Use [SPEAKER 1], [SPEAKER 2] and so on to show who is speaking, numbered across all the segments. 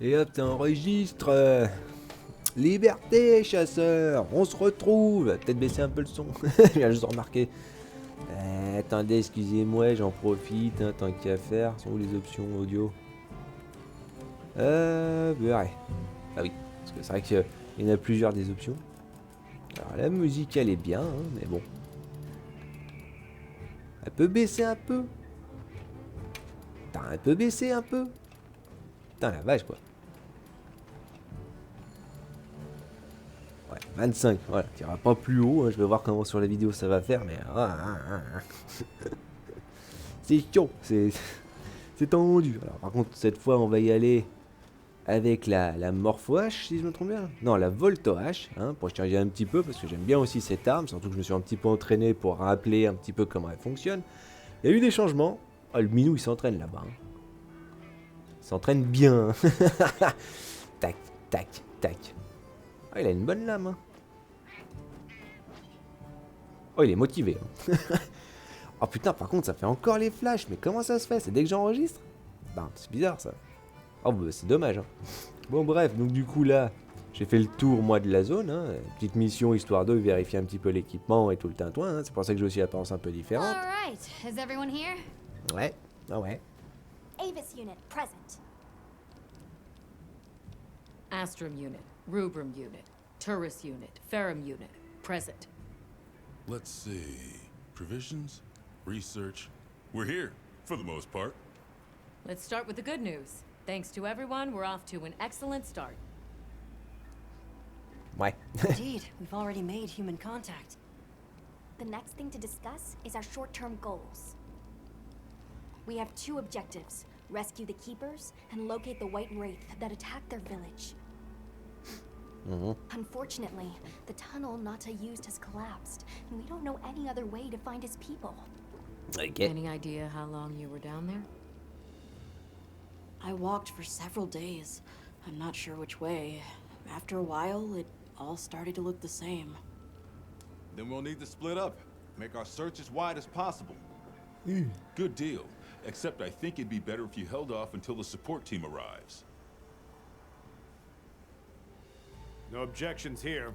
[SPEAKER 1] Et hop, t'enregistres. Liberté, chasseur. On se retrouve. Peut-être baisser un peu le son. Je viens juste de remarquer. Attendez, excusez-moi, j'en profite. Hein, tant qu'à faire. Sont où les options audio? Ouais. Ah oui. Parce que c'est vrai qu'il y en a plusieurs des options. Alors la musique, elle est bien, hein, mais bon. Elle peut baisser un peu. Putain, elle peut baisser un peu. Putain, la vache, quoi. Ouais, 25, voilà, tu iras pas plus haut, hein, je vais voir comment sur la vidéo ça va faire, mais... c'est chaud, c'est tendu. Alors par contre, cette fois, on va y aller avec la Morpho H, si je me trompe bien. Non, la Volto H, hein, pour changer un petit peu, parce que j'aime bien aussi cette arme, surtout que je me suis un petit peu entraîné pour rappeler un petit peu comment elle fonctionne. Il y a eu des changements. Oh, le Minou, il s'entraîne là-bas. Hein. Il s'entraîne bien. Tac, tac, tac. Ah, il a une bonne lame, hein. Oh, il est motivé. Hein. Oh putain, par contre, ça fait encore les flashs. Mais comment ça se fait? C'est dès que j'enregistre? Bah, c'est bizarre ça. Oh, bah, c'est dommage. Hein. Bon, bref, donc du coup, là, j'ai fait le tour, moi, de la zone. Hein. Petite mission histoire de vérifier un petit peu l'équipement et tout le tintouin. Hein. C'est pour ça que j'ai aussi l'apparence un peu différente.
[SPEAKER 2] Alright, is everyone here?
[SPEAKER 1] Ouais, ah ouais.
[SPEAKER 3] Avis unit present.
[SPEAKER 4] Astrum unit, Rubrum unit, Turris unit, Ferrum unit, present.
[SPEAKER 5] Let's see. Provisions? Research? We're here, for the most part.
[SPEAKER 4] Let's start with the good news. Thanks to everyone, we're off to an excellent start.
[SPEAKER 1] Ouais.
[SPEAKER 6] Indeed, we've already made human contact.
[SPEAKER 3] The next thing to discuss is our short-term goals. We have two objectives: rescue the Keepers and locate the White Wraith that attacked their village. Unfortunately, the tunnel Nata used has collapsed, and we don't know any other way to find his people.
[SPEAKER 1] Ok.
[SPEAKER 4] Any idea how long you were down there?
[SPEAKER 6] I walked for several days. I'm not sure which way. After a while, it all started to look the same.
[SPEAKER 7] Then we'll need to split up. Make our search as wide as possible.
[SPEAKER 5] Good deal. Except I think it'd be better if you held off until the support team arrives.
[SPEAKER 7] No objections here.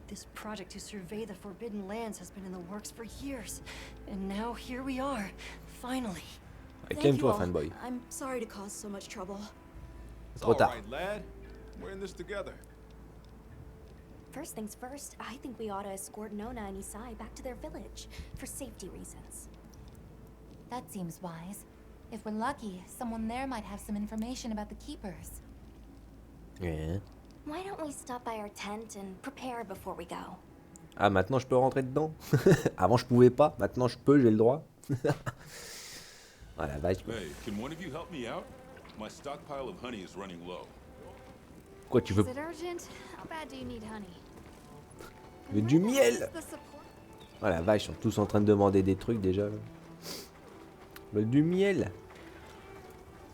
[SPEAKER 6] This project to survey the Forbidden Lands has been in the works for years. And now here we are, finally.
[SPEAKER 1] Allez,
[SPEAKER 6] Thank you
[SPEAKER 1] calme-toi,
[SPEAKER 6] all.
[SPEAKER 1] fanboy.
[SPEAKER 6] I'm sorry to cause so much trouble.
[SPEAKER 7] It's
[SPEAKER 1] Trop
[SPEAKER 7] all
[SPEAKER 1] tard.
[SPEAKER 7] right, lad. We're in this together.
[SPEAKER 3] First things first, I think we ought to escort Nona and Isai back to their village, for safety reasons.
[SPEAKER 2] That seems wise. If we're lucky, someone there might have some information about the Keepers.
[SPEAKER 1] Ouais.
[SPEAKER 3] Why don't we stop by our tent and prepare before we go?
[SPEAKER 1] Ah, maintenant je peux rentrer dedans. Avant je pouvais pas, maintenant je peux, j'ai le droit. Ah la vache. Quoi.
[SPEAKER 5] Hey, can one of you help me out? My stockpile of honey is running low.
[SPEAKER 1] Quoi, tu veux,
[SPEAKER 2] Is it urgent? How bad do you need honey?
[SPEAKER 1] tu veux du miel?
[SPEAKER 2] The support.
[SPEAKER 1] Ah la vache, ils sont tous en train de demander des trucs déjà. Là. Ils veulent du miel.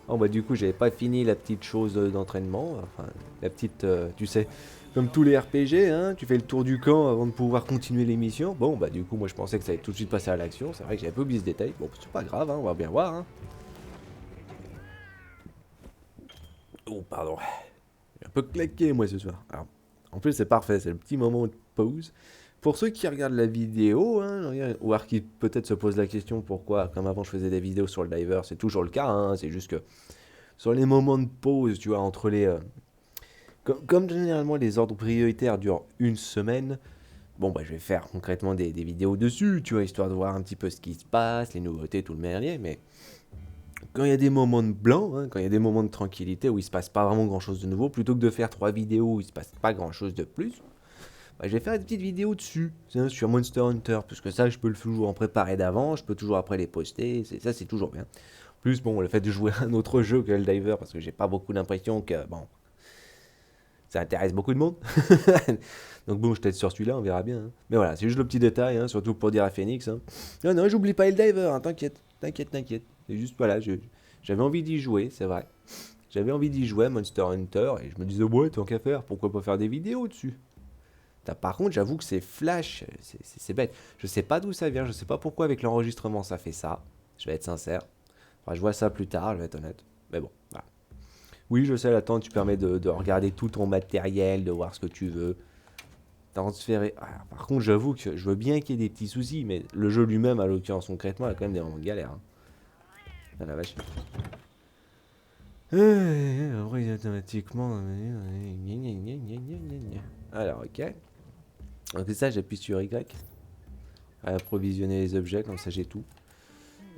[SPEAKER 1] Oh bah du coup j'avais pas fini la petite chose d'entraînement, enfin la petite, tu sais, comme tous les RPG, hein, tu fais le tour du camp avant de pouvoir continuer l'émission. Bon bah du coup moi je pensais que ça allait tout de suite passer à l'action, c'est vrai que j'avais pas oublié ce détail, bon c'est pas grave, hein, on va bien voir. Hein. Oh pardon, j'ai un peu claqué moi ce soir. Alors, en plus c'est parfait, c'est le petit moment de pause. Pour ceux qui regardent la vidéo, hein, ou alors qui peut-être se posent la question pourquoi, comme avant je faisais des vidéos sur le diver, c'est toujours le cas, hein, c'est juste que sur les moments de pause, tu vois, entre les... comme généralement les ordres prioritaires durent une semaine, bon bah je vais faire concrètement des vidéos dessus, tu vois, histoire de voir un petit peu ce qui se passe, les nouveautés, tout le merdier, mais quand il y a des moments de blanc, hein, quand il y a des moments de tranquillité où il se passe pas vraiment grand chose de nouveau, plutôt que de faire 3 vidéos où il se passe pas grand chose de plus, bah, je vais faire des petites vidéos dessus, sur Monster Hunter, parce que ça je peux toujours en préparer d'avant, je peux toujours après les poster, ça c'est toujours bien. Plus bon, le fait de jouer à un autre jeu que le diver, parce que j'ai pas beaucoup l'impression que, bon, ça intéresse beaucoup de monde. Donc bon, je teste sur celui-là, on verra bien. Hein. Mais voilà, c'est juste le petit détail, hein, surtout pour dire à Phoenix. Hein. Non, non, j'oublie pas le diver, hein, t'inquiète, t'inquiète, t'inquiète. C'est juste, voilà, j'avais envie d'y jouer, c'est vrai. J'avais envie d'y jouer à Monster Hunter, et je me disais, ouais, tant qu'à faire, pourquoi pas faire des vidéos dessus. Par contre, j'avoue que c'est flash, c'est bête. Je sais pas d'où ça vient, je sais pas pourquoi avec l'enregistrement ça fait ça. Je vais être sincère. Enfin, je vois ça plus tard, je vais être honnête. Mais bon, voilà. Oui, je sais, la tente, tu permets de regarder tout ton matériel, de voir ce que tu veux. Transférer. Ah, par contre, j'avoue que je veux bien qu'il y ait des petits soucis, mais le jeu lui-même, à l'occurrence concrètement, a quand même des moments de galère. Hein. Ah la vache. Après, automatiquement. Alors, ok. Donc, c'est ça, j'appuie sur Y. À approvisionner les objets, comme ça j'ai tout.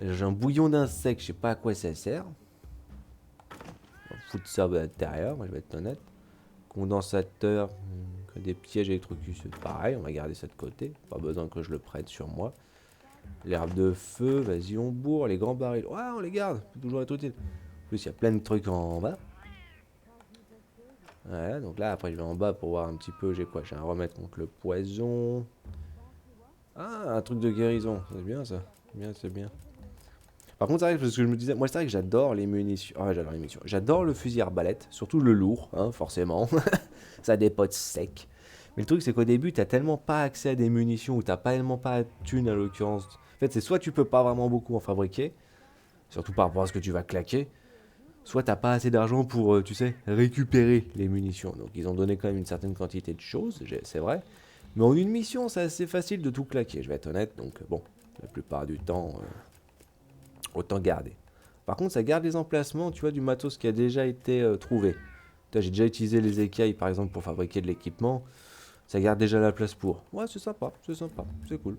[SPEAKER 1] J'ai un bouillon d'insectes, je sais pas à quoi ça sert. On va foutre ça à l'intérieur, moi je vais être honnête. Condensateur, des pièges électrocutés, c'est pareil, on va garder ça de côté. Pas besoin que je le prenne sur moi. L'herbe de feu, vas-y on bourre. Les grands barils, ouais on les garde, c'est toujours être utile. En plus il y a plein de trucs en bas. Voilà, donc là après je vais en bas pour voir un petit peu, j'ai quoi? J'ai un remède contre le poison. Ah, un truc de guérison, c'est bien ça. C'est bien, c'est bien. Par contre, c'est vrai que ce que je me disais, moi c'est vrai que j'adore les munitions. Ah, j'adore les munitions. J'adore le fusil arbalète, surtout le lourd, hein, forcément. Ça dépote sec. Mais le truc, c'est qu'au début, t'as tellement pas accès à des munitions ou t'as pas tellement pas de thunes à l'occurrence. En fait, c'est soit tu peux pas vraiment beaucoup en fabriquer, surtout par rapport à ce que tu vas claquer, soit t'as pas assez d'argent pour, tu sais, récupérer les munitions. Donc ils ont donné quand même une certaine quantité de choses, c'est vrai. Mais en une mission, c'est assez facile de tout claquer, je vais être honnête. Donc bon, la plupart du temps, autant garder. Par contre, ça garde les emplacements, tu vois, du matos qui a déjà été trouvé. J'ai déjà utilisé les écailles, par exemple, pour fabriquer de l'équipement. Ça garde déjà la place pour. Ouais, c'est sympa, c'est cool.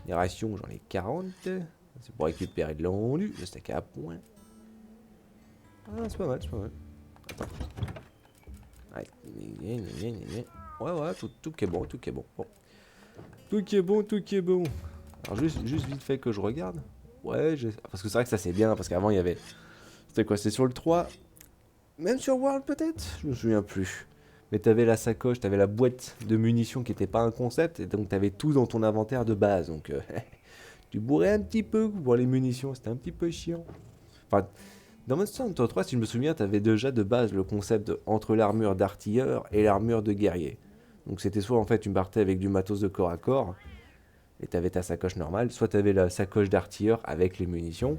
[SPEAKER 1] Les rations, j'en ai 40. C'est pour récupérer de l'endu, le steak à point. Ah, c'est pas mal, c'est pas mal. Attends. Ouais, tout qui est bon, tout qui est bon. Bon. Tout qui est bon, tout qui est bon. Alors, juste vite fait que je regarde. Ouais, parce que c'est vrai que ça c'est bien, parce qu'avant il y avait... C'était quoi? C'était sur le 3? Même sur World peut-être? Je me souviens plus. Mais t'avais la sacoche, t'avais la boîte de munitions qui était pas un concept, et donc t'avais tout dans ton inventaire de base. Donc tu bourrais un petit peu pour les munitions, c'était un petit peu chiant. Enfin, dans Monster Hunter 3, si je me souviens, t'avais déjà de base le concept entre l'armure d'artilleur et l'armure de guerrier. Donc c'était soit en fait tu partais avec du matos de corps à corps, et t'avais ta sacoche normale, soit t'avais la sacoche d'artilleur avec les munitions.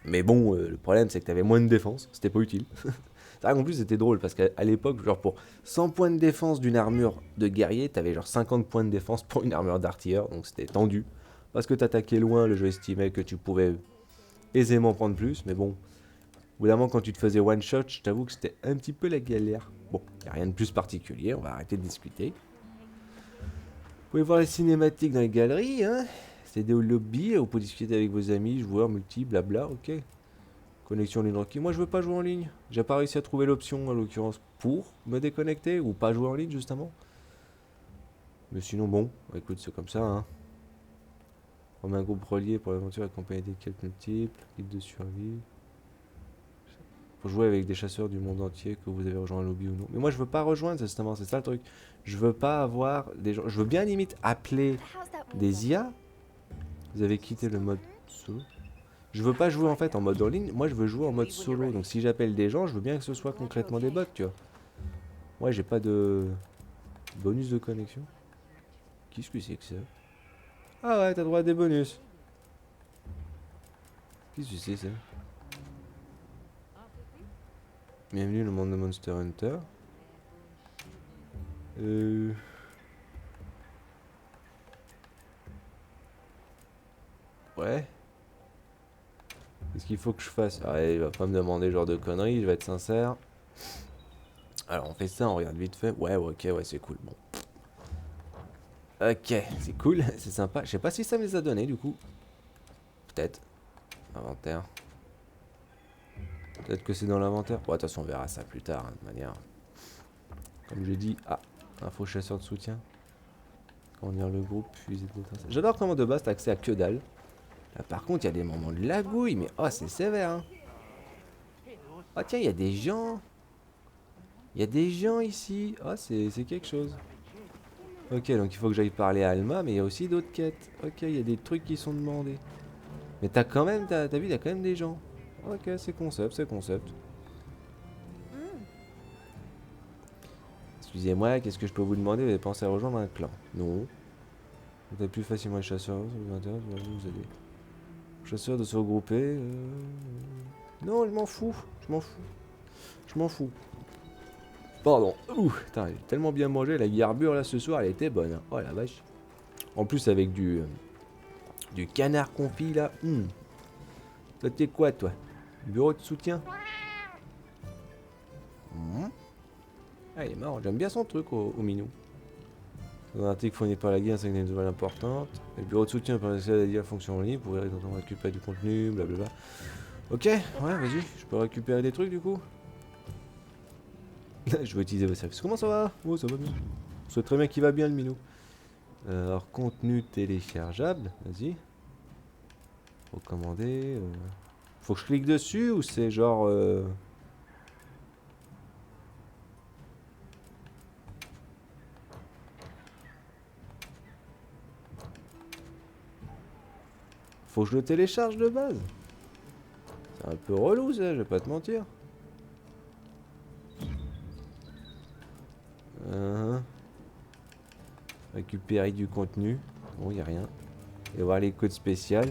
[SPEAKER 1] Mais bon, le problème c'est que t'avais moins de défense, c'était pas utile. C'est vrai qu'en plus c'était drôle parce qu'à l'époque, genre pour 100 points de défense d'une armure de guerrier, t'avais genre 50 points de défense pour une armure d'artilleur, donc c'était tendu. Parce que t'attaquais loin, le jeu estimait que tu pouvais aisément prendre plus, mais bon, au bout d'un moment quand tu te faisais one shot, je t'avoue que c'était un petit peu la galère. Bon, y a rien de plus particulier, on va arrêter de discuter. Vous pouvez voir les cinématiques dans les galeries, hein. C'est des lobbies, vous pouvez discuter avec vos amis, joueurs, multi, blabla, ok. Connexion en ligne tranquille. Moi je veux pas jouer en ligne. J'ai pas réussi à trouver l'option en l'occurrence pour me déconnecter ou pas jouer en ligne justement. Mais sinon bon, écoute c'est comme ça hein. On a un groupe relié pour l'aventure accompagné des quêtes multiples, guide de survie. Faut jouer avec des chasseurs du monde entier que vous avez rejoint un lobby ou non. Mais moi je veux pas rejoindre justement, c'est ça le truc. Je veux pas avoir des gens. Je veux bien limite appeler des IA. Vous avez quitté le mode solo. Je veux pas jouer en fait en mode en ligne, moi je veux jouer en mode solo. Donc si j'appelle des gens, je veux bien que ce soit concrètement des bots, tu vois. Ouais, j'ai pas de bonus de connexion. Qu'est-ce que c'est que ça? Ah ouais, t'as droit à des bonus. Qu'est-ce que c'est ça? Bienvenue dans le monde de Monster Hunter. Ouais. Qu'est-ce qu'il faut que je fasse? Ah, il va pas me demander ce genre de conneries, je vais être sincère. Alors on fait ça, on regarde vite fait. Ouais, ok, ouais, c'est cool. Bon. Ok, c'est cool, c'est sympa. Je sais pas si ça me les a donnés du coup. Peut-être. Inventaire. Peut-être que c'est dans l'inventaire. Bon, de toute façon, on verra ça plus tard, hein, de manière. Comme j'ai dit. Ah, info chasseur de soutien. Conduire le groupe, fusée d'étincelle. J'adore comment de base t'as accès à que dalle. Là, par contre, il y a des moments de lagouille, mais oh, c'est sévère. Hein. Oh, tiens, il y a des gens. Il y a des gens ici. Oh, c'est quelque chose. Ok, donc il faut que j'aille parler à Alma, mais il y a aussi d'autres quêtes. Ok, il y a des trucs qui sont demandés. Mais t'as quand même, t'as vu, il y a quand même des gens. Ok, c'est concept, c'est concept. Excusez-moi, qu'est-ce que je peux vous demander? Vous avez pensé à rejoindre un clan? Non. Vous êtes plus facilement les chasseurs, ça vous intéresse, vous aider. Chasseurs de se regrouper. Non, je m'en fous. Je m'en fous. Je m'en fous. Pardon. Ouh, putain, j'ai tellement bien mangé. La garbure là ce soir, elle était bonne. Hein. Oh la vache. En plus avec du canard confit là. Toi t'es quoi toi? Bureau de soutien? Ah il est marrant. J'aime bien son truc au minou. Dans un article fourni par la guerre, c'est une nouvelle importante. Le bureau de soutien permet d'accéder à la fonction en ligne pour récupérer du contenu, blablabla. Ok, ouais, vas-y, je peux récupérer des trucs du coup. Je vais utiliser vos services. Comment ça va? Oh, ça va bien. C'est très bien qu'il va bien le minou. Alors, contenu téléchargeable, vas-y. Recommander. Faut que je clique dessus ou c'est genre. Faut que je le télécharge de base. C'est un peu relou ça, je vais pas te mentir. Récupérer du contenu. Bon, y a rien. Et voir les codes spéciaux.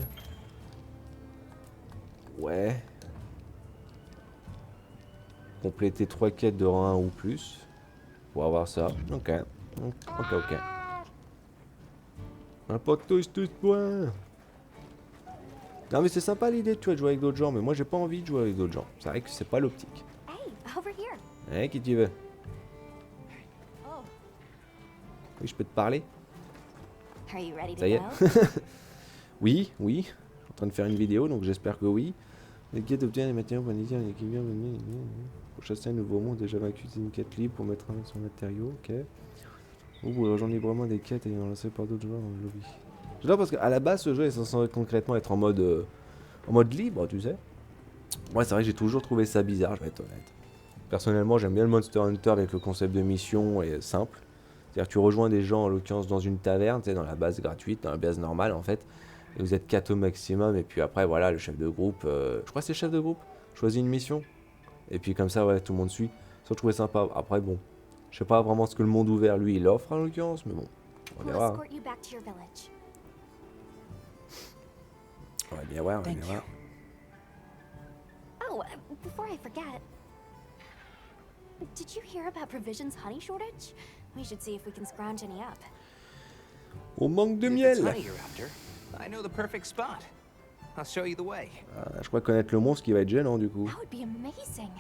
[SPEAKER 1] Ouais. Compléter 3 quêtes de rang 1 ou plus. Pour avoir ça. Ok. Ok. Un pote tous points. Non mais c'est sympa l'idée tu vois de jouer avec d'autres gens, mais moi j'ai pas envie de jouer avec d'autres gens. C'est vrai que c'est pas l'optique.
[SPEAKER 3] Hey, over here.
[SPEAKER 1] Eh, qui tu veux?
[SPEAKER 3] Oh,
[SPEAKER 1] Oui, je peux te parler?
[SPEAKER 3] are you ready to
[SPEAKER 1] Ça y est.
[SPEAKER 3] go?
[SPEAKER 1] Oui. Je suis en train de faire une vidéo, donc j'espère que oui. Les quêtes obtiennent les matériaux pour initier une équipe bien. Pour chasser un nouveau monde, déjà vaincu une quête libre pour mettre un sur matériaux, ok. Ou vous rejoindre librement des quêtes ayant lancé par d'autres joueurs dans le lobby. J'adore parce qu'à la base, ce jeu est censé concrètement être en mode libre, tu sais. Moi, c'est vrai que j'ai toujours trouvé ça bizarre, je vais être honnête. Personnellement, j'aime bien le Monster Hunter avec le concept de mission et simple. C'est-à-dire que tu rejoins des gens, en l'occurrence, dans une taverne, tu sais, dans la base gratuite, dans la base normale, en fait. Et vous êtes 4 au maximum, et puis après, voilà, le chef de groupe, je crois que c'est le chef de groupe, choisit une mission. Et puis comme ça, ouais, tout le monde suit. Ça, je trouvais sympa. Après, bon, je sais pas vraiment ce que le monde ouvert, lui, il offre, en l'occurrence, mais bon, on
[SPEAKER 3] We'll
[SPEAKER 1] verra. Hein.
[SPEAKER 3] escort you back to your village.
[SPEAKER 1] On va bien voir, on va bien voir.
[SPEAKER 3] Oh, before I forget, did you hear about Provision's honey shortage? We should see if we can scrounge any up.
[SPEAKER 1] On manque de
[SPEAKER 8] If it's
[SPEAKER 1] miel.
[SPEAKER 8] honey you're after, I know the perfect spot. I'll show you the way.
[SPEAKER 1] Je crois connaître le monstre qui va être gênant, du coup. De
[SPEAKER 3] That would be amazing.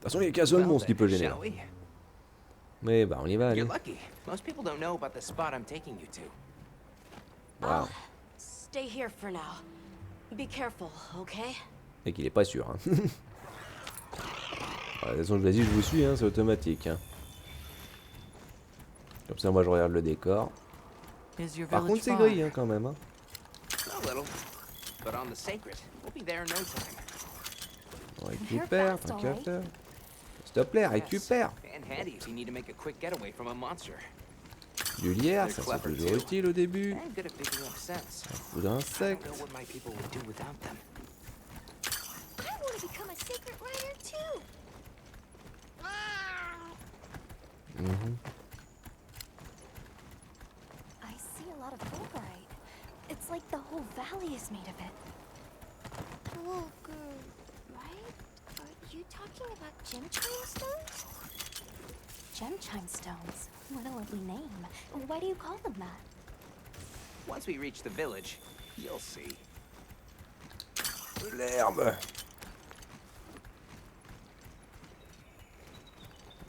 [SPEAKER 1] toute façon, il n'y a qu'un seul
[SPEAKER 8] Well,
[SPEAKER 1] monstre qui
[SPEAKER 8] then,
[SPEAKER 1] peut gêner.
[SPEAKER 8] shall we?
[SPEAKER 1] Mais bah, on y va, allez.
[SPEAKER 8] You're lucky. Most people don't know about the spot I'm taking you to.
[SPEAKER 1] Wow.
[SPEAKER 6] Stay here for now. Be careful, okay?
[SPEAKER 1] Et qu'il est pas sûr. Hein. De toute façon, vas-y, je vous suis, hein, c'est automatique. Hein. Comme ça, moi, je regarde le décor.
[SPEAKER 6] Is your
[SPEAKER 1] Par contre, c'est gris, hein, quand même. Hein.
[SPEAKER 8] A little. But on the sacred, we'll be there in no time.
[SPEAKER 1] On récupère, tant qu'à faire. S'il te plaît, récupère.
[SPEAKER 8] And handy if you need to make a quick getaway from a monster.
[SPEAKER 1] Du lierre, ça c'est toujours utile au début.
[SPEAKER 8] And good at picking up scents.
[SPEAKER 1] Ou
[SPEAKER 8] I don't
[SPEAKER 1] d'insectes.
[SPEAKER 8] know what my people would do without them.
[SPEAKER 3] I want to become a sacred rider too. I see a lot of fulgurite. It's like the whole valley is made of it. Fulgur, right? Are you talking about gem chime stones? Gem chime stones? What a lovely name. Why do you call them that?
[SPEAKER 8] Once we reach the village, you'll see.
[SPEAKER 1] L'herbe.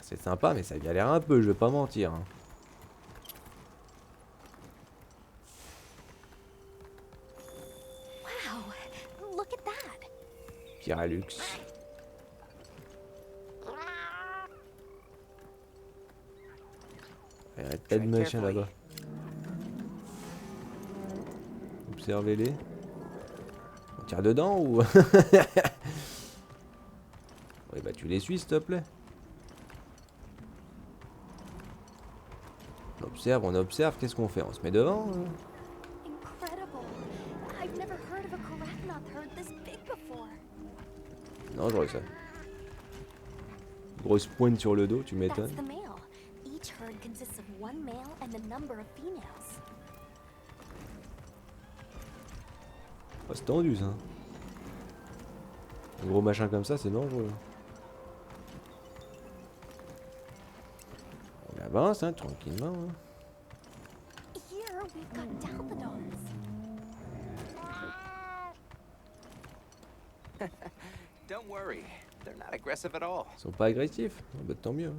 [SPEAKER 1] C'est sympa, mais ça galère un peu, je vais pas mentir. Hein.
[SPEAKER 3] Wow, look at that.
[SPEAKER 1] Pyralux. Il y a un tas de machins là-bas. Observez-les. On tire dedans ou... Oui bah tu les suis s'il te plaît. On observe, qu'est-ce qu'on fait? On se met devant
[SPEAKER 3] Incredible. I've never heard of a Karagnoth herd this big before.
[SPEAKER 1] Non, j'aurais ça. Grosse pointe sur le dos, tu
[SPEAKER 3] That's
[SPEAKER 1] m'étonnes.
[SPEAKER 3] the male. Each herd consists of one male and a number of females.
[SPEAKER 1] Oh, c'est tendu ça. Un gros machin comme ça, c'est dangereux. On avance, hein, tranquillement. Hein.
[SPEAKER 3] Here we've got Dalphodons.
[SPEAKER 8] Don't worry, they're not aggressive at all.
[SPEAKER 1] Ils sont pas agressifs. Ah bah, tant mieux. Hein.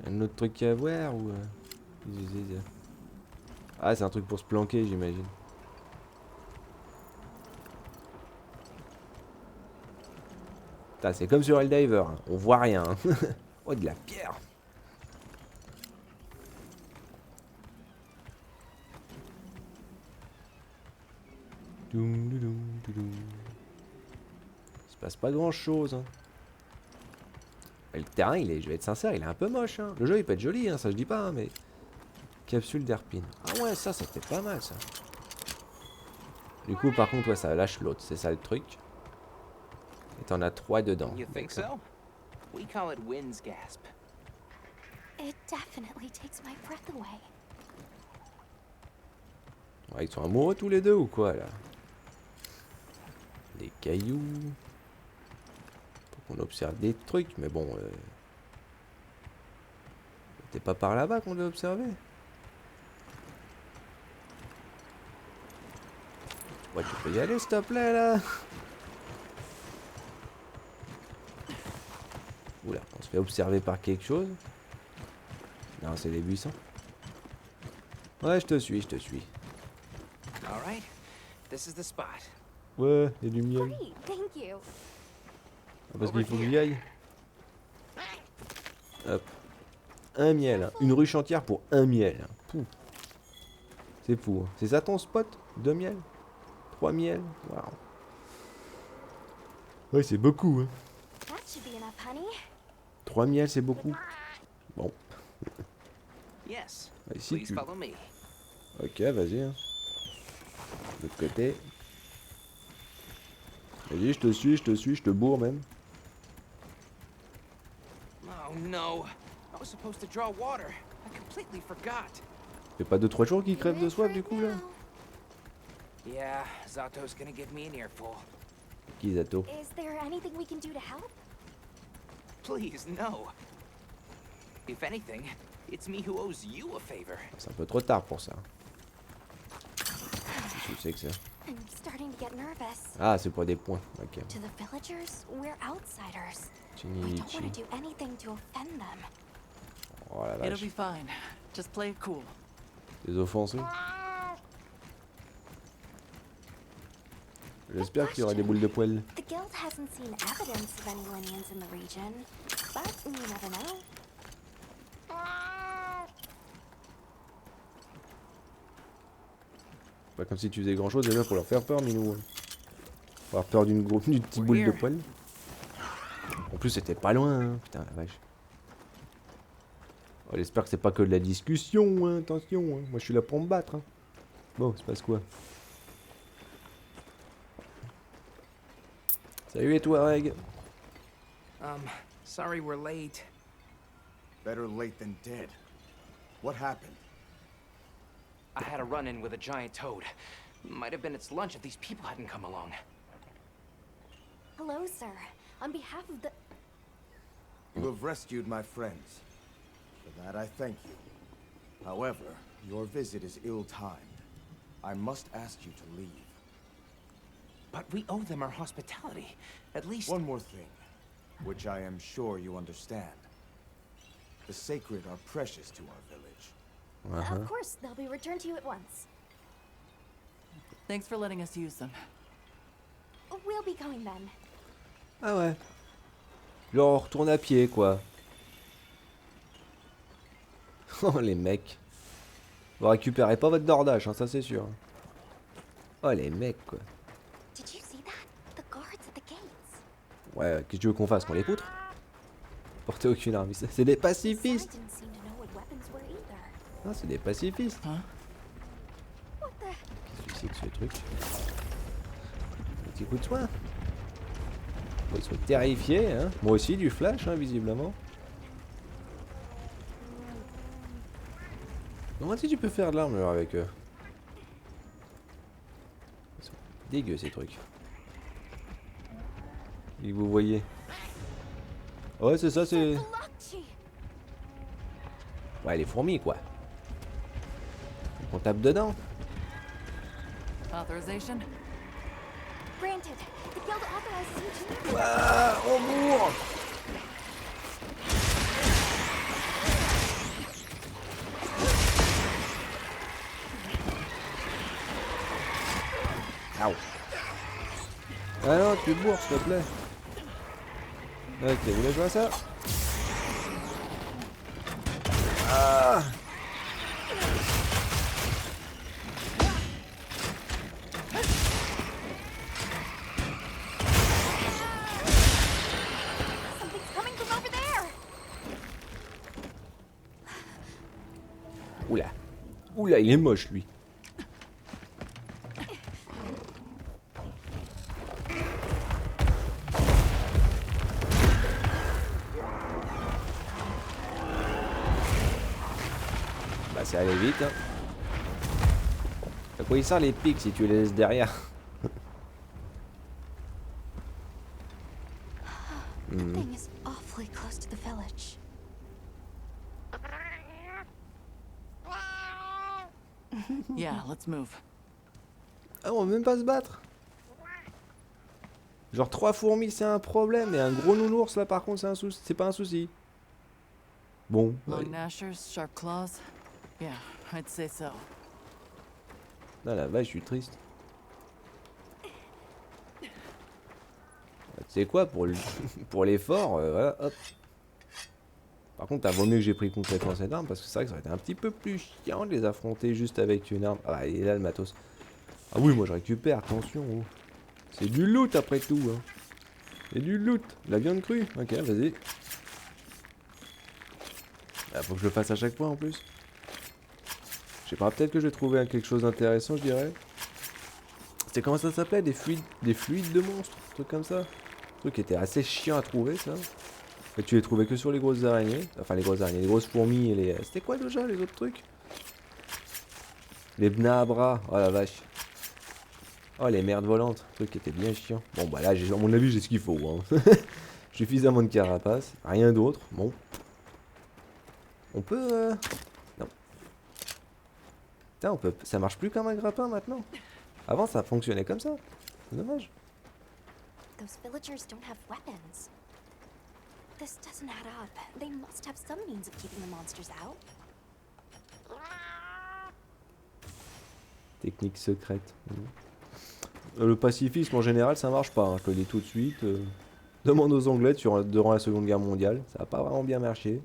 [SPEAKER 1] Un autre truc à voir ou... Ah, c'est un truc pour se planquer, j'imagine. C'est comme sur Helldiver, hein. On voit rien. Hein. Oh, de la pierre. Il se passe pas grand chose. Hein. Le terrain, je vais être sincère, il est un peu moche. Hein. Le jeu, il peut être joli, hein, ça je dis pas, hein, mais... Capsule d'Herpine. Ah ouais, ça, c'était pas mal, ça. Du coup, par contre, ouais, ça lâche l'autre, c'est ça le truc. Et t'en as 3 dedans.
[SPEAKER 8] You think so? We call it wind's gasp.
[SPEAKER 3] It definitely takes my breath away.
[SPEAKER 1] Ouais, ils sont amoureux tous les deux ou quoi, là? Des cailloux... On observe des trucs, mais bon... C'était pas par là-bas qu'on devait observer. Ouais, tu peux y aller, s'il te plaît, là. Oula, on se fait observer par quelque chose. Non, c'est des buissons. Ouais, je te suis, je te suis.
[SPEAKER 8] All right, this is the spot.
[SPEAKER 1] Ouais, il y a du miel.
[SPEAKER 3] Great, thank you.
[SPEAKER 1] Ah, parce qu'il faut que j'y aille. Hop. Un miel. Hein. Une ruche entière pour un miel. Hein. Pouh. C'est fou. Hein. C'est ça ton spot? 2 miels? 3 miels? Waouh. Ouais, c'est beaucoup. Hein.
[SPEAKER 3] That should be enough, honey.
[SPEAKER 1] 3 miels, c'est beaucoup. Bon.
[SPEAKER 8] Yes,
[SPEAKER 1] Ici,
[SPEAKER 8] please follow me.
[SPEAKER 1] Ok, vas-y. Hein. De l'autre côté. Vas-y, je te suis, je te bourre même.
[SPEAKER 8] Oh no, I was supposed to draw water. I completely forgot.
[SPEAKER 1] Fait pas 2-3 jours qu'il crève de soif du coup là?
[SPEAKER 8] Yeah, Zato's gonna give me an earful.
[SPEAKER 1] Qui Zato?
[SPEAKER 3] Is there anything we can do to help?
[SPEAKER 8] Please, no. If anything, it's me who owes you a favor.
[SPEAKER 1] C'est un peu trop tard pour ça. Qu'est-ce que c'est que ça?
[SPEAKER 3] I'm starting to get nervous.
[SPEAKER 1] Ah, c'est pour des points. Ok.
[SPEAKER 3] To the villagers, we're outsiders. I
[SPEAKER 1] Chinichi.
[SPEAKER 3] don't want to do anything to offend them.
[SPEAKER 1] Oh la
[SPEAKER 9] It'll
[SPEAKER 1] vache.
[SPEAKER 9] be fine. Just play it cool.
[SPEAKER 1] Des offensés. J'espère qu'il y aura des boules de poils.
[SPEAKER 3] The guild hasn't seen evidence of any Linians in the region, but you never know.
[SPEAKER 1] Pas comme si tu faisais grand chose déjà pour leur faire peur, Minou. Avoir peur d'une petite boule de poils. En plus, c'était pas loin, hein. Putain, la vache. Oh, j'espère que c'est pas que de la discussion, hein. Attention, hein. Moi je suis là pour me battre. Hein. Bon, il se passe quoi? Salut les Touaregs.
[SPEAKER 8] Sorry we're late.
[SPEAKER 7] Better late than dead. What happened?
[SPEAKER 8] I had a run-in with a giant toad. Might have been its lunch if these people hadn't come along.
[SPEAKER 3] Hello, sir. On behalf of the...
[SPEAKER 7] You have rescued my friends. For that I thank you. However, your visit is ill-timed. I must ask you to leave.
[SPEAKER 8] But we owe them our hospitality. At least...
[SPEAKER 7] One more thing, which I am sure you understand. The sacred are precious to our village.
[SPEAKER 3] Of course, they'll be returned to you at once.
[SPEAKER 9] Thanks for letting us use them.
[SPEAKER 3] We'll be going then.
[SPEAKER 1] Ah ouais. Genre on retourne à pied quoi. Oh les mecs. Vous récupérez pas votre dordage, hein, ça c'est sûr. Oh les mecs quoi.
[SPEAKER 3] Did you see that? The guards at the gates.
[SPEAKER 1] Ouais, qu'est-ce que tu veux qu'on fasse? Qu'on les poutre? Porter aucune arme. C'est des
[SPEAKER 3] Sam
[SPEAKER 1] pacifistes.
[SPEAKER 3] didn't seem to know what weapons were either.
[SPEAKER 1] Ah, c'est des pacifistes.
[SPEAKER 9] Hein?
[SPEAKER 3] What the...
[SPEAKER 1] Qu'est-ce que c'est que ce truc? Petit coup de soin. Bon, ils sont terrifiés, hein. Moi aussi, du flash, hein, visiblement. Comment est-ce que tu peux faire de l'armure avec eux? Dégueu ces trucs. Et vous voyez. Ouais, c'est ça, c'est... Ouais, les fourmis, quoi. On tape dedans.
[SPEAKER 9] Authorization?
[SPEAKER 3] Granted, the guild authorizes you to...
[SPEAKER 1] Ah, on mourra. Ow. Ah non, tu bourres, s'il te plaît. Ok, vous voulez jouer à ça? Ah.
[SPEAKER 3] Something's coming from over there!
[SPEAKER 1] Oula. Oula, il est moche, lui. Bah, c'est aller vite, hein. À quoi il sert les pics si tu les laisses derrière?
[SPEAKER 3] The thing is awfully close to the village.
[SPEAKER 9] Yeah, let's move.
[SPEAKER 1] Ah, on va même pas se battre. Genre 3 fourmis, c'est un problème, et un gros nounours là par contre, c'est un souci. C'est pas un souci. Bon.
[SPEAKER 9] Long gnashers, sharp claws. Yeah, I'd say so.
[SPEAKER 1] Ah la vache, je suis triste. Bah, tu sais quoi, pour l'effort, voilà, hop. Par contre, t'as vaut mieux que j'ai pris concrètement cette arme, parce que c'est vrai que ça aurait été un petit peu plus chiant de les affronter juste avec une arme. Ah, il est là le matos. Ah oui, moi je récupère, attention. Oh. C'est du loot après tout. Hein. C'est du loot. La viande crue. Ok, vas-y. Ah, faut que je le fasse à chaque fois en plus. Je sais pas, peut-être que je vais trouver quelque chose d'intéressant, je dirais. C'était comment ça s'appelait, des fluides de monstres, un truc comme ça. Un truc qui était assez chiant à trouver, ça. Et tu les trouvais que sur les grosses araignées. Enfin, les grosses araignées, les grosses fourmis et les... C'était quoi déjà, les autres trucs? Les bnabras. Oh la vache. Oh, les merdes volantes. Un truc qui était bien chiant. Bon, bah là, à mon avis, j'ai ce qu'il faut. Hein. Suffisamment de carapace. Rien d'autre. Bon. On peut... Non. Putain, on peut... Ça marche plus comme un grappin maintenant. Avant, ça fonctionnait comme ça. C'est dommage.
[SPEAKER 3] Those villagers don't have weapons. This doesn't add up. They must have some means of keeping the monsters out.
[SPEAKER 1] Technique secrète. Le pacifisme en général, ça marche pas. Hein. Je te le dis tout de suite. Demande aux Anglais durant la Seconde Guerre mondiale. Ça a pas vraiment bien marché.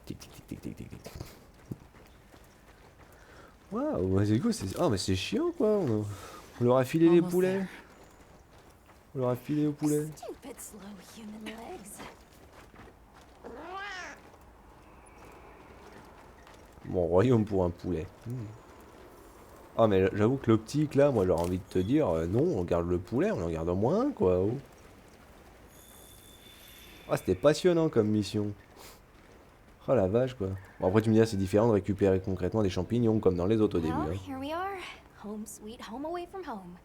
[SPEAKER 1] Tic tic tic tic tic tic. Waouh, c'est cool. Ah, mais c'est chiant quoi. On leur a filé les
[SPEAKER 9] Almost
[SPEAKER 1] poulets.
[SPEAKER 9] there.
[SPEAKER 1] On leur a filé aux poulets.
[SPEAKER 3] Stupid slow human legs.
[SPEAKER 1] Mon royaume pour un poulet. Ah mais j'avoue que l'optique là, moi j'aurais envie de te dire, non, on garde le poulet, on en garde au moins un quoi. Oh. Ah c'était passionnant comme mission. Oh la vache quoi. Bon après tu me dis c'est différent de récupérer concrètement des champignons comme dans les autres au début.
[SPEAKER 3] Well,
[SPEAKER 1] Hein.
[SPEAKER 3] here we are. Home sweet home away from home.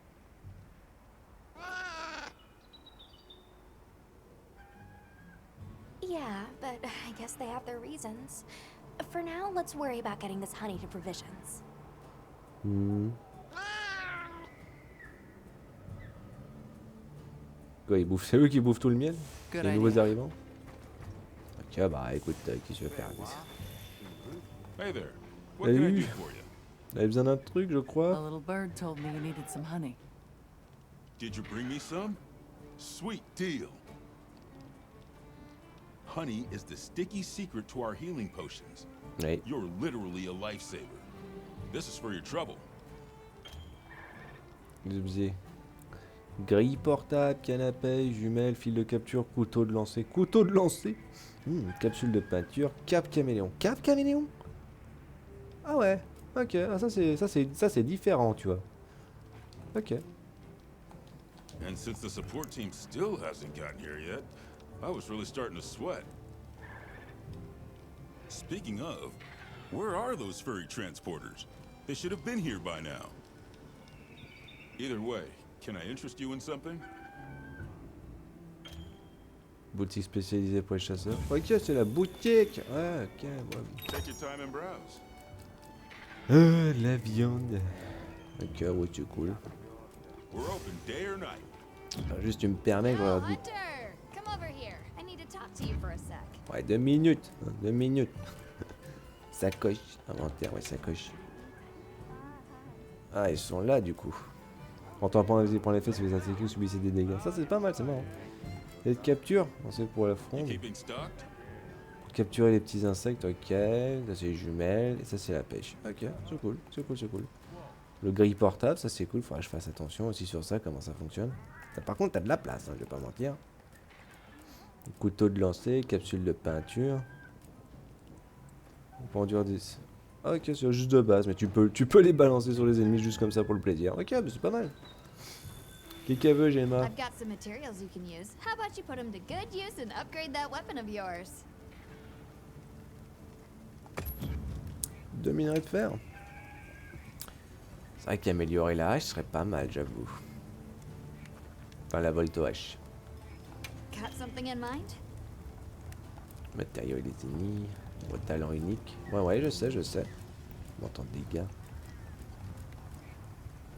[SPEAKER 3] Yeah, but I guess they have their reasons. For now, let's worry about getting this honey to provisions.
[SPEAKER 1] Quoi, ils bouffent, c'est eux qui bouffent tout le miel?
[SPEAKER 9] Good
[SPEAKER 1] Les nouveaux
[SPEAKER 9] idea.
[SPEAKER 1] arrivants? Ok bah écoute, qui je vais faire?
[SPEAKER 5] Hey there. What can I do
[SPEAKER 1] Salut.
[SPEAKER 5] for you?
[SPEAKER 1] T'avais besoin d'un truc je
[SPEAKER 9] A
[SPEAKER 1] crois?
[SPEAKER 9] little bird told me you needed some honey.
[SPEAKER 5] Did you bring me some? Sweet deal. Honey is the sticky secret to our healing potions.
[SPEAKER 1] Oui.
[SPEAKER 5] You're literally a lifesaver. This is for your trouble.
[SPEAKER 1] Grille portable, canapé, jumelle, fil de capture, couteau de lancer. Couteau de lancer. Capsule de peinture, cap caméléon. Cap caméléon? Ah ouais. Ok. Ah, ça c'est différent, tu vois. Ok.
[SPEAKER 5] And since the support team still hasn't gotten here yet, I was really starting to sweat. Speaking of, where are those furry transporters? They should have been here by now. Either way, can I interest you in something?
[SPEAKER 1] Boutique spécialisée pour les chasseurs. Ok, c'est la boutique. Ouais, ok, ouais.
[SPEAKER 5] Take your time and browse.
[SPEAKER 1] La viande. Ok, ouais, c'est cool.
[SPEAKER 5] We're open day or night.
[SPEAKER 1] Alors, juste, tu me permets, je regarde vite.
[SPEAKER 3] Hunter! Come over here. I need to talk to you for a sec.
[SPEAKER 1] Ouais, 2 minutes. 2 minutes. Sacoche. Inventaire, ouais, sacoche. Ah, ils sont là, du coup. En temps prendre les fesses, les insectes, subissez des dégâts. Ça, c'est pas mal, c'est marrant. Et de capture, c'est pour la
[SPEAKER 5] You
[SPEAKER 1] fronde.
[SPEAKER 5] keeping stocked?
[SPEAKER 1] Pour capturer les petits insectes, ok. Ça, c'est les jumelles. Et ça, c'est la pêche. Ok, c'est cool, c'est cool, c'est cool. Le grille portable, ça, c'est cool. Faudra que je fasse attention aussi sur ça, comment ça fonctionne. Par contre, t'as de la place, hein, je vais pas mentir. Couteau de lancer, capsule de peinture. Pendure 10. Ok, c'est juste de base, mais tu peux les balancer sur les ennemis juste comme ça pour le plaisir. Ok, mais c'est pas mal. Qu'est-ce qu'elle veut, Gemma?
[SPEAKER 3] I've got some materials you can use. How about you put them to good use and upgrade that weapon of yours?
[SPEAKER 1] 2 minerais de fer. C'est vrai qu'améliorer la hache serait pas mal, j'avoue. Enfin, la volte hache.
[SPEAKER 3] Got something in mind?
[SPEAKER 1] Matériaux et les ennemis. Talent unique. Ouais, je sais. Montant de dégâts.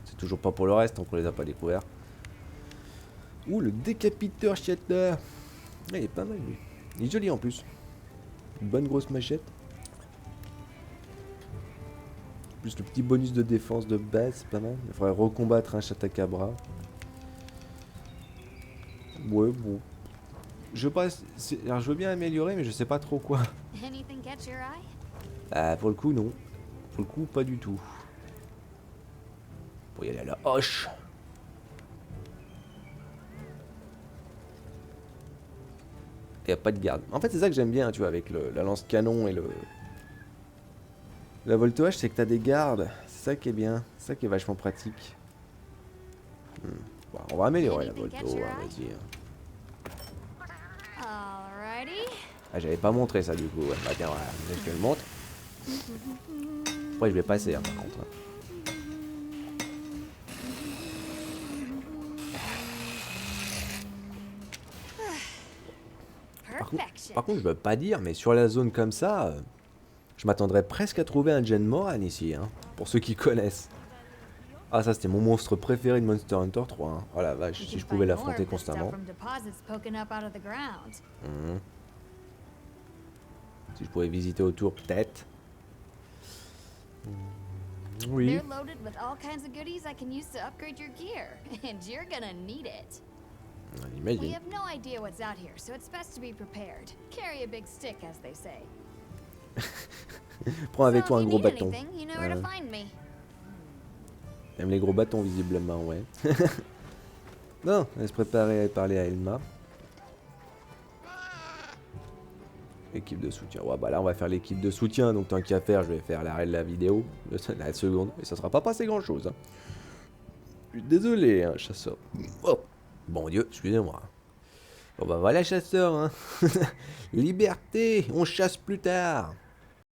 [SPEAKER 1] C'est toujours pas pour le reste, tant qu'on les a pas découverts. Ouh, le décapiteur Shatter. Il est pas mal, lui. Il est joli en plus. Une bonne grosse machette. Plus le petit bonus de défense de base, c'est pas mal. Il faudrait recombattre un Chatacabra. Ouais, bon. Je veux bien améliorer, mais je sais pas trop quoi.
[SPEAKER 3] Anything catch your eye?
[SPEAKER 1] Pour le coup, non. Pour le coup, pas du tout. Pour y aller à la hoche. Il n'y a pas de garde. En fait, c'est ça que j'aime bien, tu vois, avec la lance-canon et la volte hache, c'est que t'as des gardes. C'est ça qui est bien. C'est ça qui est vachement pratique. Bon, on va améliorer la volte, on va dire.
[SPEAKER 3] Alrighty.
[SPEAKER 1] Ah, j'avais pas montré ça du coup. Ouais. Bah tiens, voilà, je te le montre. Après, je vais passer, hein, par contre. Par contre, je veux pas dire, mais sur la zone comme ça, je m'attendrais presque à trouver un Jen Moran ici, hein, pour ceux qui connaissent. Ah, ça c'était mon monstre préféré de Monster Hunter 3. Hein. Oh la vache, si je pouvais l'affronter constamment. Si je pouvais visiter autour, peut-être. Oui.
[SPEAKER 3] They're loaded with all kinds of goodies I can use to upgrade your gear, and you're gonna need it.
[SPEAKER 1] On
[SPEAKER 3] We
[SPEAKER 1] imagine.
[SPEAKER 3] have no idea what's out here, so it's best to be prepared. Carry a big stick, as they say.
[SPEAKER 1] Prends avec
[SPEAKER 3] So
[SPEAKER 1] toi
[SPEAKER 3] if
[SPEAKER 1] un
[SPEAKER 3] you
[SPEAKER 1] gros
[SPEAKER 3] need
[SPEAKER 1] bâton.
[SPEAKER 3] anything, you know where to find me.
[SPEAKER 1] T'aimes les gros bâtons visiblement, ouais. Non, elle se préparer à parler à Elma. Équipe de soutien. Ouais, bah là on va faire l'équipe de soutien, donc tant qu'à faire, je vais faire l'arrêt de la vidéo, la seconde, et ça sera pas passé grand chose. Hein. Je suis désolé, hein, chasseur. Oh, bon Dieu, excusez-moi. Bon bah voilà, chasseur. Hein. Liberté, on chasse plus tard.